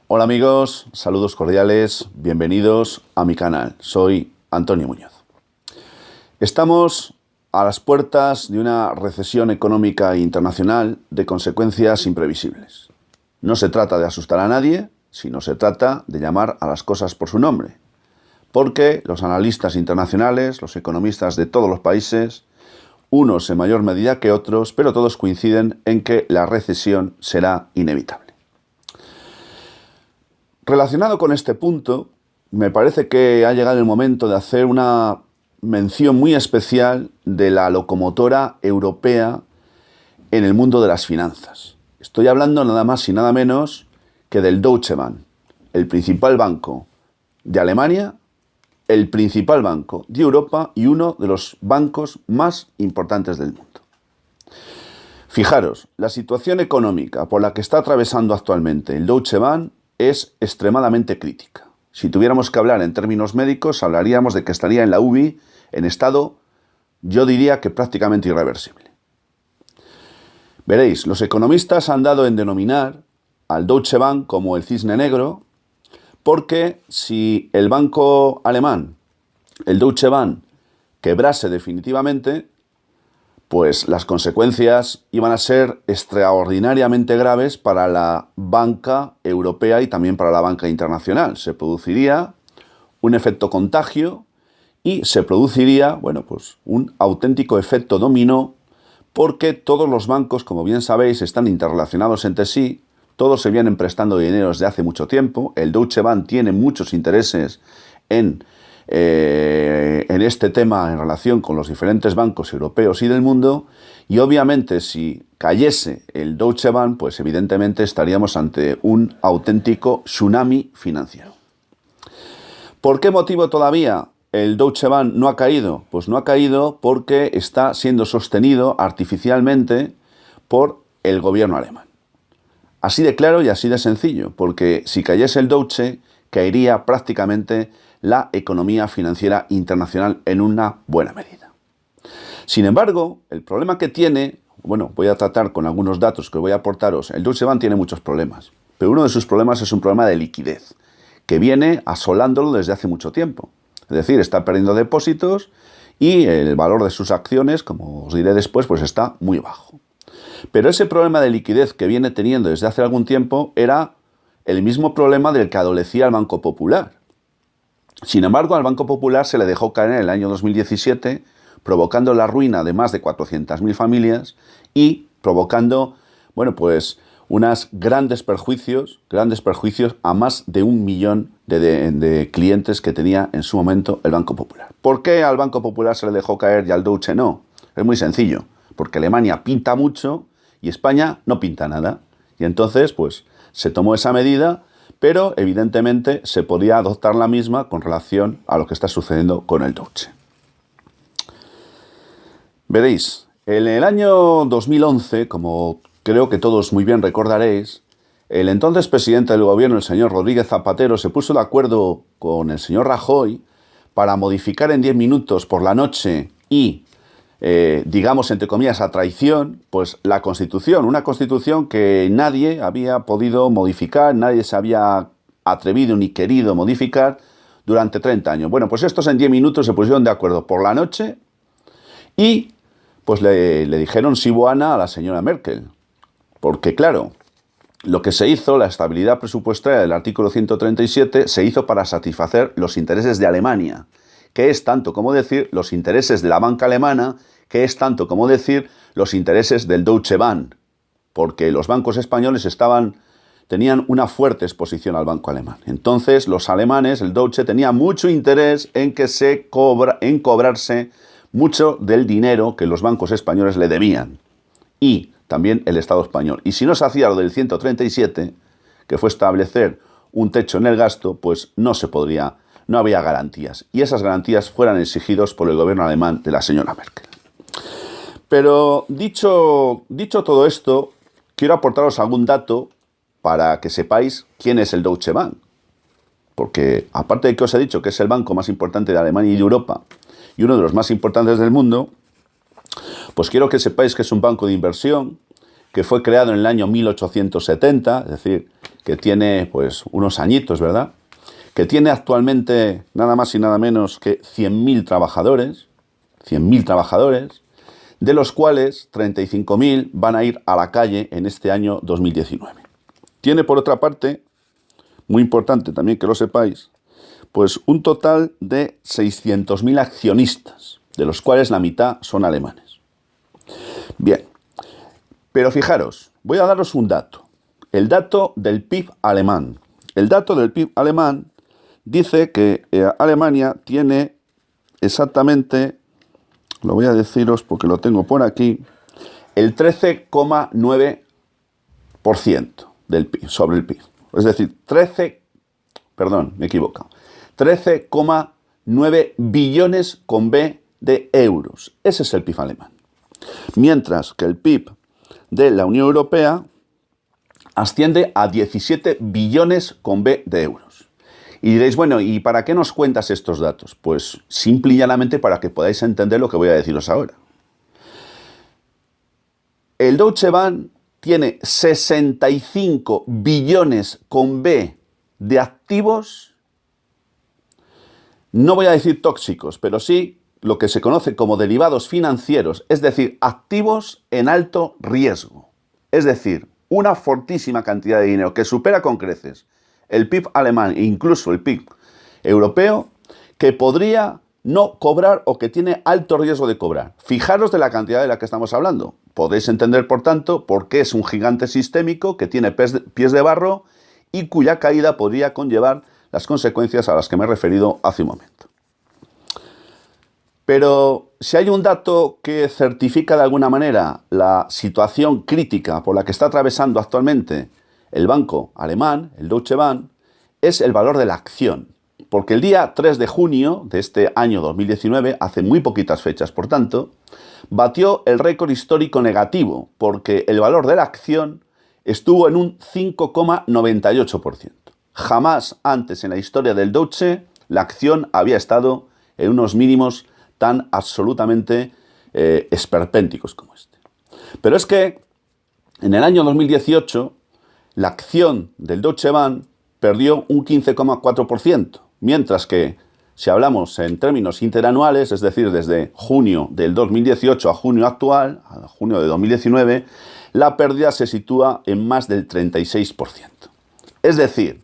Hola amigos, saludos cordiales, bienvenidos a mi canal. Soy Antonio Muñoz. Estamos a las puertas de una recesión económica internacional de consecuencias imprevisibles. No se trata de asustar a nadie, sino se trata de llamar a las cosas por su nombre. Porque los analistas internacionales, los economistas de todos los países, unos en mayor medida que otros, pero todos coinciden en que la recesión será inevitable. Relacionado con este punto, me parece que ha llegado el momento de hacer una mención muy especial de la locomotora europea en el mundo de las finanzas. Estoy hablando nada más y nada menos que del Deutsche Bank, el principal banco de Alemania, el principal banco de Europa y uno de los bancos más importantes del mundo. Fijaros, la situación económica por la que está atravesando actualmente el Deutsche Bank es extremadamente crítica. Si tuviéramos que hablar en términos médicos, hablaríamos de que estaría en la UBI en estado, yo diría que prácticamente irreversible. Veréis, los economistas han dado en denominar al Deutsche Bank como el cisne negro, porque si el banco alemán, el Deutsche Bank, quebrase definitivamente, pues las consecuencias iban a ser extraordinariamente graves para la banca europea y también para la banca internacional. Se produciría un efecto contagio y se produciría, bueno, pues un auténtico efecto dominó, porque todos los bancos, como bien sabéis, están interrelacionados entre sí, todos se vienen prestando dinero desde hace mucho tiempo, el Deutsche Bank tiene muchos intereses en este tema en relación con los diferentes bancos europeos y del mundo, y obviamente si cayese el Deutsche Bank, pues evidentemente estaríamos ante un auténtico tsunami financiero. ¿Por qué motivo todavía el Deutsche Bank no ha caído? Pues no ha caído porque está siendo sostenido artificialmente por el gobierno alemán. Así de claro y así de sencillo, porque si cayese el Deutsche, caería prácticamente la economía financiera internacional en una buena medida. Sin embargo, el problema que tiene, bueno, voy a tratar con algunos datos que voy a aportaros. El Deutsche Bank tiene muchos problemas, pero uno de sus problemas es un problema de liquidez, que viene asolándolo desde hace mucho tiempo. Es decir, está perdiendo depósitos y el valor de sus acciones, como os diré después, pues está muy bajo. Pero ese problema de liquidez que viene teniendo desde hace algún tiempo era el mismo problema del que adolecía el Banco Popular. Sin embargo, al Banco Popular se le dejó caer en el año 2017, provocando la ruina de más de 400.000 familias y provocando, bueno, pues unos grandes perjuicios a más de 1 millón de clientes que tenía en su momento el Banco Popular. ¿Por qué al Banco Popular se le dejó caer y al Deutsche no? Es muy sencillo, porque Alemania pinta mucho y España no pinta nada. Y entonces, pues, se tomó esa medida, pero evidentemente se podía adoptar la misma con relación a lo que está sucediendo con el Deutsche. Veréis, en el año 2011, como creo que todos muy bien recordaréis, el entonces presidente del gobierno, el señor Rodríguez Zapatero, se puso de acuerdo con el señor Rajoy para modificar en 10 minutos por la noche y, digamos, entre comillas, a traición, pues la Constitución, una Constitución que nadie había podido modificar, nadie se había atrevido ni querido modificar durante 30 años. Bueno, pues estos en 10 minutos se pusieron de acuerdo por la noche y pues le dijeron sí buena a la señora Merkel. Porque claro, lo que se hizo, la estabilidad presupuestaria del artículo 137, se hizo para satisfacer los intereses de Alemania, que es tanto como decir los intereses de la banca alemana, que es tanto como decir los intereses del Deutsche Bank, porque los bancos españoles tenían una fuerte exposición al banco alemán. Entonces los alemanes, el Deutsche, tenía mucho interés en que en cobrarse mucho del dinero que los bancos españoles le debían, y también el Estado español. Y si no se hacía lo del 137, que fue establecer un techo en el gasto, pues no había garantías. Y esas garantías fueran exigidas por el gobierno alemán de la señora Merkel. Pero dicho todo esto, quiero aportaros algún dato para que sepáis quién es el Deutsche Bank. Porque aparte de que os he dicho que es el banco más importante de Alemania y de Europa, y uno de los más importantes del mundo, pues quiero que sepáis que es un banco de inversión que fue creado en el año 1870, es decir, que tiene pues unos añitos, ¿verdad? Que tiene actualmente nada más y nada menos que 100.000 trabajadores, 100.000 trabajadores, de los cuales 35.000 van a ir a la calle en este año 2019. Tiene, por otra parte, muy importante también que lo sepáis, pues un total de 600.000 accionistas, de los cuales la mitad son alemanes. Bien, pero fijaros, voy a daros un dato, el dato del PIB alemán. El dato del PIB alemán dice que Alemania tiene exactamente, lo voy a deciros porque lo tengo por aquí, el 13,9% del PIB, sobre el PIB. Es decir, 13,9 billones con B de euros. Ese es el PIB alemán. Mientras que el PIB de la Unión Europea asciende a 17 billones con B de euros. Y diréis, bueno, ¿y para qué nos cuentas estos datos? Pues simple y llanamente para que podáis entender lo que voy a deciros ahora. El Deutsche Bahn tiene 65 billones con B de activos, no voy a decir tóxicos, pero sí lo que se conoce como derivados financieros, es decir, activos en alto riesgo. Es decir, una fortísima cantidad de dinero que supera con creces el PIB alemán e incluso el PIB europeo, que podría no cobrar o que tiene alto riesgo de cobrar. Fijaros de la cantidad de la que estamos hablando. Podéis entender, por tanto, por qué es un gigante sistémico que tiene pies de barro y cuya caída podría conllevar las consecuencias a las que me he referido hace un momento. Pero si hay un dato que certifica de alguna manera la situación crítica por la que está atravesando actualmente el banco alemán, el Deutsche Bahn, es el valor de la acción. Porque el día 3 de junio de este año 2019, hace muy poquitas fechas, por tanto, batió el récord histórico negativo, porque el valor de la acción estuvo en un 5,98%. Jamás antes en la historia del Deutsche la acción había estado en unos mínimos tan absolutamente esperpénticos como este. Pero es que en el año 2018 la acción del Deutsche Bahn perdió un 15,4%, mientras que si hablamos en términos interanuales, es decir, desde junio del 2018 a junio actual, a junio de 2019, la pérdida se sitúa en más del 36%. Es decir,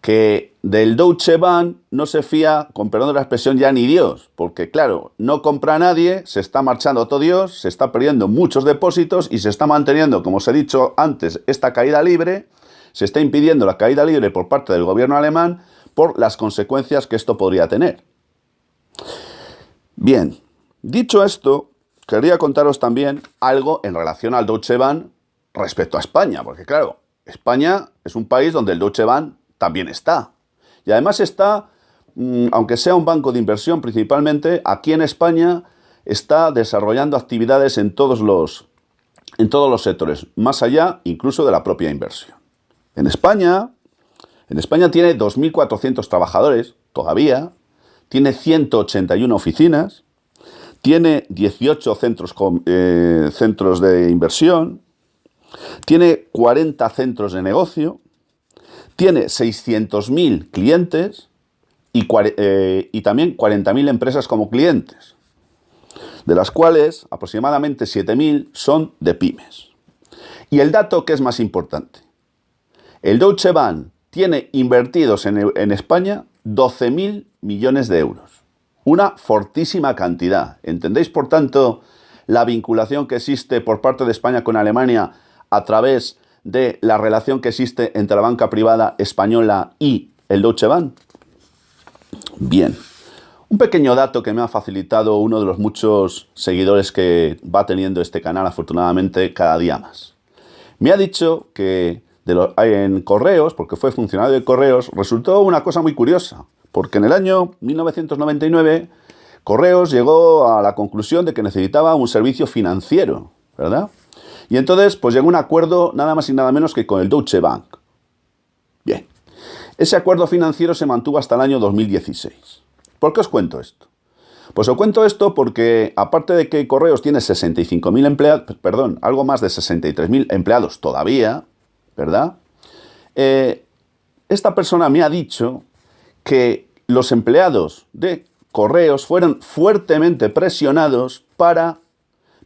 que del Deutsche Bahn no se fía, con perdón de la expresión, ya ni Dios, porque claro, no compra nadie, se está marchando todo Dios, se está perdiendo muchos depósitos y se está manteniendo, como os he dicho antes, esta caída libre, se está impidiendo la caída libre por parte del gobierno alemán por las consecuencias que esto podría tener. Bien, dicho esto, quería contaros también algo en relación al Deutsche Bahn respecto a España, porque claro, España es un país donde el Deutsche Bahn también está. Y además está, aunque sea un banco de inversión principalmente, aquí en España está desarrollando actividades en todos los sectores, más allá incluso de la propia inversión. En España tiene 2.400 trabajadores, todavía, tiene 181 oficinas, tiene 18 centros de inversión, tiene 40 centros de negocio, tiene 600.000 clientes y también 40.000 empresas como clientes, de las cuales aproximadamente 7.000 son de pymes. Y el dato que es más importante, el Deutsche Bahn tiene invertidos en España 12.000 millones de euros. Una fortísima cantidad. ¿Entendéis, por tanto, la vinculación que existe por parte de España con Alemania a través de la relación que existe entre la banca privada española y el Deutsche Bahn? Bien, un pequeño dato que me ha facilitado uno de los muchos seguidores que va teniendo este canal, afortunadamente, cada día más. Me ha dicho que en Correos, porque fue funcionario de Correos, resultó una cosa muy curiosa, porque en el año 1999 Correos llegó a la conclusión de que necesitaba un servicio financiero, ¿verdad? Y entonces, pues llegó a un acuerdo nada más y nada menos que con el Deutsche Bank. Bien, ese acuerdo financiero se mantuvo hasta el año 2016. ¿Por qué os cuento esto? Pues os cuento esto porque, aparte de que Correos tiene 65.000 empleados, algo más de 63.000 empleados todavía, ¿verdad? esta persona me ha dicho que los empleados de Correos fueron fuertemente presionados para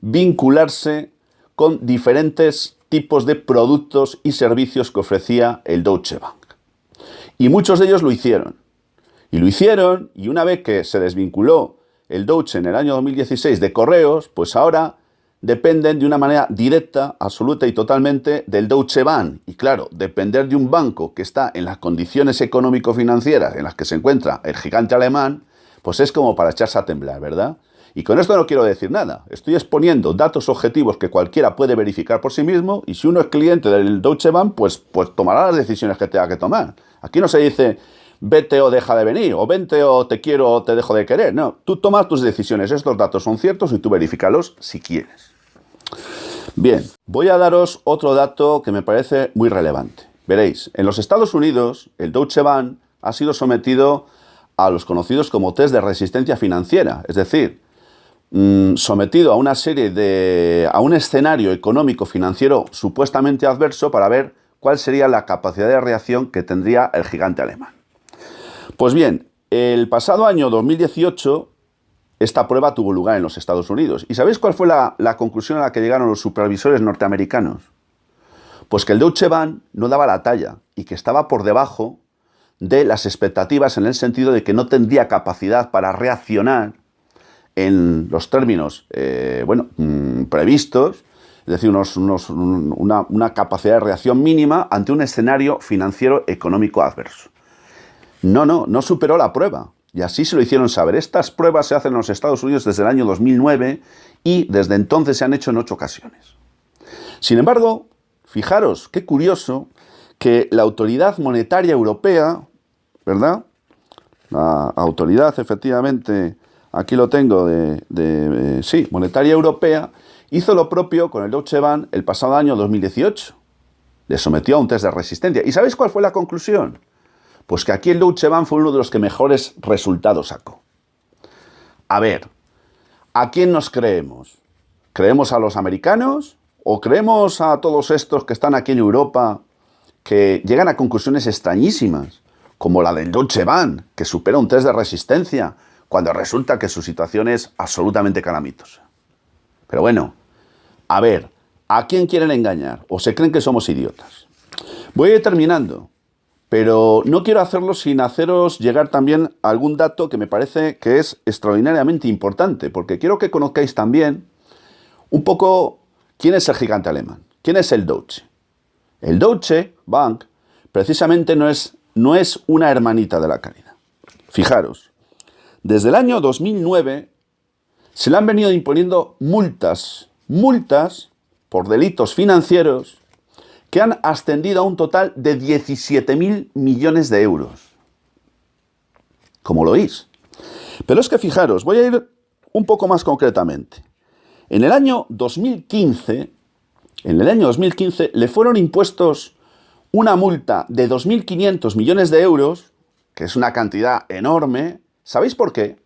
vincularse con diferentes tipos de productos y servicios que ofrecía el Deutsche Bank. Y muchos de ellos lo hicieron. Y una vez que se desvinculó el Deutsche en el año 2016 de Correos, pues ahora dependen de una manera directa, absoluta y totalmente del Deutsche Bank. Y claro, depender de un banco que está en las condiciones económico-financieras en las que se encuentra el gigante alemán, pues es como para echarse a temblar, ¿verdad? Y con esto no quiero decir nada. Estoy exponiendo datos objetivos que cualquiera puede verificar por sí mismo, y si uno es cliente del Deutsche Bank, pues tomará las decisiones que tenga que tomar. Aquí no se dice vete o deja de venir, o vente o te quiero o te dejo de querer. No, tú tomas tus decisiones. Estos datos son ciertos y tú verifícalos si quieres. Bien, voy a daros otro dato que me parece muy relevante. Veréis, en los Estados Unidos, el Deutsche Bank ha sido sometido a los conocidos como test de resistencia financiera, es decir, sometido a a un escenario económico financiero supuestamente adverso para ver cuál sería la capacidad de reacción que tendría el gigante alemán. Pues bien, el pasado año 2018 esta prueba tuvo lugar en los Estados Unidos. ¿Y sabéis cuál fue la conclusión a la que llegaron los supervisores norteamericanos? Pues que el Deutsche Bank no daba la talla y que estaba por debajo de las expectativas, en el sentido de que no tendría capacidad para reaccionar en los términos previstos, es decir, una capacidad de reacción mínima ante un escenario financiero económico adverso. No superó la prueba. Y así se lo hicieron saber. Estas pruebas se hacen en los Estados Unidos desde el año 2009 y desde entonces se han hecho en 8 ocasiones. Sin embargo, fijaros, qué curioso que la Autoridad Monetaria Europea, ¿verdad? La autoridad, efectivamente, aquí lo tengo, Monetaria Europea, hizo lo propio con el Deutsche Bank el pasado año 2018. Le sometió a un test de resistencia. ¿Y sabéis cuál fue la conclusión? Pues que aquí el Deutsche Bank fue uno de los que mejores resultados sacó. A ver, ¿a quién nos creemos? ¿Creemos a los americanos o creemos a todos estos que están aquí en Europa que llegan a conclusiones extrañísimas, como la del Deutsche Bank, que supera un test de resistencia cuando resulta que su situación es absolutamente calamitosa? Pero bueno, a ver, ¿a quién quieren engañar? ¿O se creen que somos idiotas? Voy a ir terminando. Pero no quiero hacerlo sin haceros llegar también a algún dato que me parece que es extraordinariamente importante, porque quiero que conozcáis también un poco quién es el gigante alemán, quién es el Deutsche. El Deutsche Bank precisamente no es una hermanita de la caridad. Fijaros, desde el año 2009 se le han venido imponiendo multas por delitos financieros que han ascendido a un total de 17.000 millones de euros. Como lo oís. Pero es que fijaros, voy a ir un poco más concretamente. En el año 2015 le fueron impuestos una multa de 2.500 millones de euros, que es una cantidad enorme. ¿Sabéis por qué?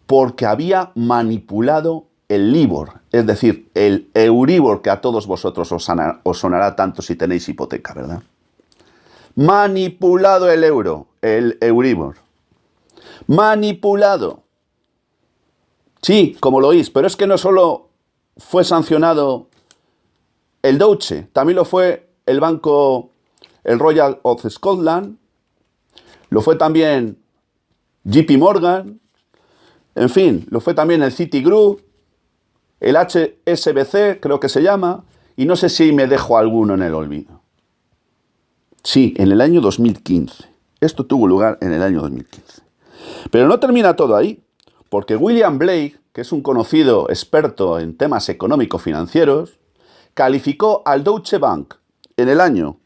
Porque había manipulado el LIBOR, es decir, el Euribor, que a todos vosotros os sonará tanto si tenéis hipoteca, ¿verdad? Manipulado el Euribor. Manipulado. Sí, como lo oís, pero es que no solo fue sancionado el Deutsche, también lo fue el banco, el Royal of Scotland, lo fue también JP Morgan, en fin, lo fue también el Citigroup, el HSBC, creo que se llama, y no sé si me dejo alguno en el olvido. Sí, en el año 2015. Esto tuvo lugar en el año 2015. Pero no termina todo ahí, porque William Blake, que es un conocido experto en temas económico-financieros, calificó al Deutsche Bank en el año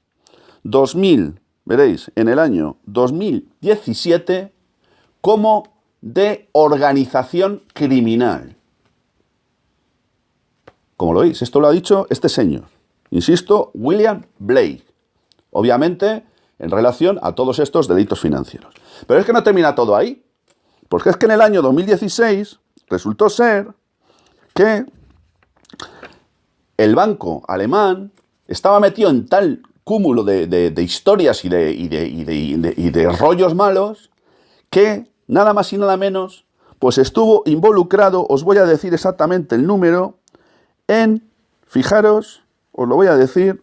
2017 como de organización criminal. Como lo oís, esto lo ha dicho este señor. Insisto, William Blake. Obviamente, en relación a todos estos delitos financieros. Pero es que no termina todo ahí. Porque es que en el año 2016 resultó ser que el banco alemán estaba metido en tal cúmulo de historias y de rollos malos que nada más y nada menos pues estuvo involucrado, os voy a decir exactamente el número, fijaros, os lo voy a decir,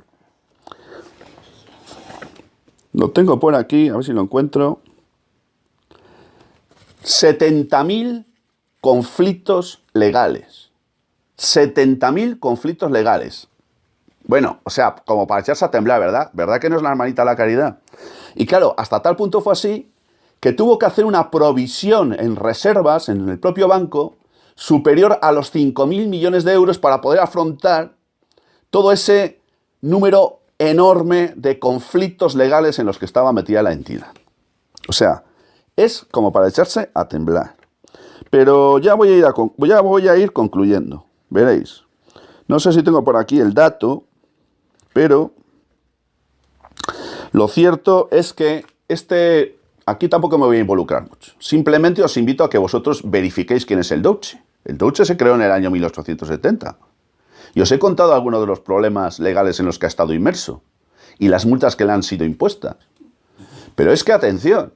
lo tengo por aquí, a ver si lo encuentro, 70.000 conflictos legales. 70.000 conflictos legales. Bueno, o sea, como para echarse a temblar, ¿verdad? ¿Verdad que no es la hermanita de la caridad? Y claro, hasta tal punto fue así que tuvo que hacer una provisión en reservas en el propio banco superior a los 5.000 millones de euros para poder afrontar todo ese número enorme de conflictos legales en los que estaba metida la entidad. O sea, es como para echarse a temblar. Pero ya voy a ir concluyendo, veréis. No sé si tengo por aquí el dato, pero lo cierto es que aquí tampoco me voy a involucrar mucho. Simplemente os invito a que vosotros verifiquéis quién es el Deutsche. El Deutsche se creó en el año 1870. Y os he contado algunos de los problemas legales en los que ha estado inmerso y las multas que le han sido impuestas. Pero es que, atención,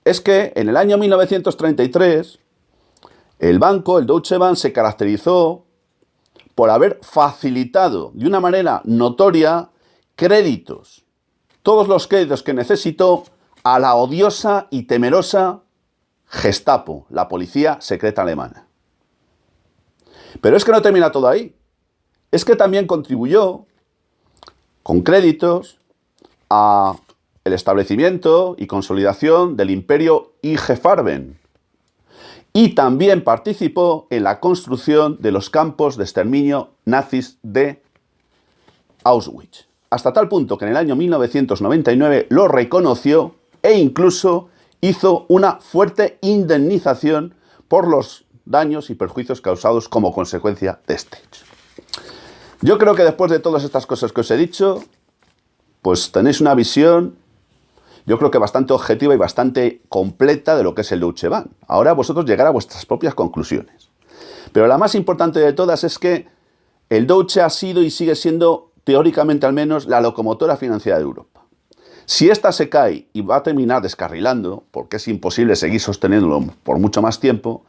es que en el año 1933 el Deutsche Bank, se caracterizó por haber facilitado de una manera notoria créditos, todos los créditos que necesitó a la odiosa y temerosa Gestapo, la policía secreta alemana. Pero es que no termina todo ahí. Es que también contribuyó con créditos a el establecimiento y consolidación del imperio IG Farben. Y también participó en la construcción de los campos de exterminio nazis de Auschwitz. Hasta tal punto que en el año 1999 lo reconoció e incluso hizo una fuerte indemnización por los daños y perjuicios causados como consecuencia de este hecho. Yo creo que después de todas estas cosas que os he dicho, pues tenéis una visión, yo creo que bastante objetiva y bastante completa de lo que es el Deutsche Bank. Ahora vosotros llegar a vuestras propias conclusiones. Pero la más importante de todas es que el Deutsche ha sido y sigue siendo, teóricamente al menos, la locomotora financiera de Europa. Si esta se cae y va a terminar descarrilando, porque es imposible seguir sosteniéndolo por mucho más tiempo,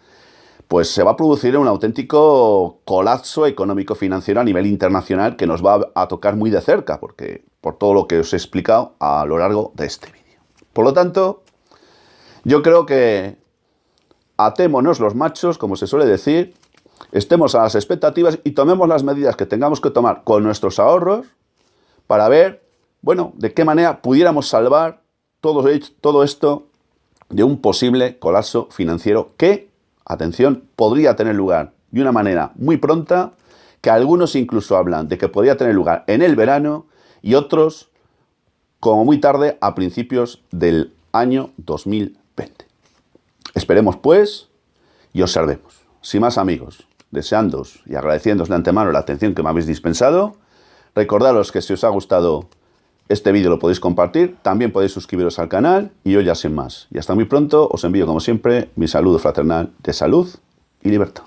pues se va a producir un auténtico colapso económico-financiero a nivel internacional que nos va a tocar muy de cerca, porque por todo lo que os he explicado a lo largo de este vídeo. Por lo tanto, yo creo que atémonos los machos, como se suele decir, estemos a las expectativas y tomemos las medidas que tengamos que tomar con nuestros ahorros para ver, bueno, de qué manera pudiéramos salvar todo esto de un posible colapso financiero que, atención, podría tener lugar de una manera muy pronta, que algunos incluso hablan de que podría tener lugar en el verano y otros como muy tarde a principios del año 2020. Esperemos pues y observemos. Sin más, amigos, deseándoos y agradeciéndoos de antemano la atención que me habéis dispensado, recordaros que si os ha gustado este vídeo lo podéis compartir, también podéis suscribiros al canal y yo ya sin más. Y hasta muy pronto os envío como siempre mi saludo fraternal de salud y libertad.